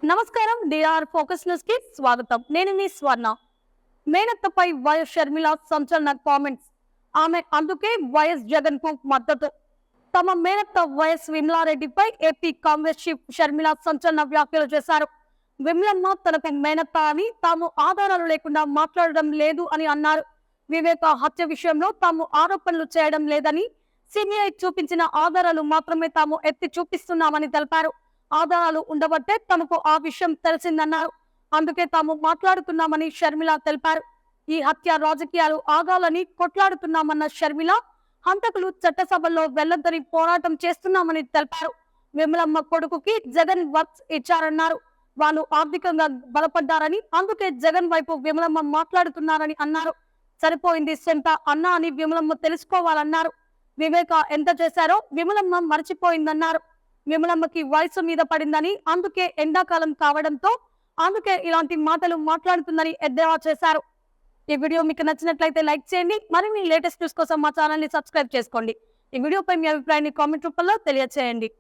నమస్కారం. DR focus news కి స్వాగతం. నేను మీ స్వర్ణ. మేనత్తపై వైఎస్ షర్మిల సంచలన కామెంట్స్. ఆమె అందుకే వైఎస్ జగన్ కు మద్దతు. తమ మేనత్త వైఎస్ విమలారెడ్డిపై ఏపీ కాంగ్రెస్ చీఫ్ షర్మిల సంచలన వ్యాఖ్యలు చేశారు. విమలమ్మ తనకు మేనత్త అని, తాము ఆధారాలు లేకుండా మాట్లాడడం లేదు అని అన్నారు. వివేక హత్య విషయంలో తాము ఆరోపణలు చేయడం లేదని, సిబిఐ చూపించిన ఆధారాలు మాత్రమే తాము ఎత్తి చూపిస్తున్నామని తెలిపారు. ఆధారాలు ఉండబట్టే తమకు ఆ విషయం తెలిసిందన్నారు. అందుకే తాము మాట్లాడుతున్నామని షర్మిల తెలిపారు. ఈ హత్య రాజకీయాలు ఆగాలని కొట్లాడుతున్నామన్న షర్మిల, హంతకులు చట్టసభల్లో వెళ్లొద్దని పోరాటం చేస్తున్నామని తెలిపారు. విమలమ్మ కొడుకుకి జగన్ వర్క్స్ ఇచ్చారన్నారు. వాళ్ళు ఆర్థికంగా బలపడ్డారని, అందుకే జగన్ వైపు విమలమ్మ మాట్లాడుతున్నారని అన్నారు. సరిపోయింది సెంట అన్నా అని విమలమ్మ తెలుసుకోవాలన్నారు. వివేక ఎంత చేశారో విమలమ్మ మర్చిపోయిందన్నారు. విమలమ్మకి వయసు మీద పడిందని, అందుకే ఎండాకాలం కావడంతో అందుకే ఇలాంటి మాటలు మాట్లాడుతుందని ఎద్దేవా చేశారు. ఈ వీడియో మీకు నచ్చినట్లయితే లైక్ చేయండి. మరిన్ని లేటెస్ట్ న్యూస్ కోసం మా ఛానల్ ని సబ్స్క్రైబ్ చేసుకోండి. ఈ వీడియోపై మీ అభిప్రాయాన్ని కామెంట్ రూపంలో తెలియజేయండి.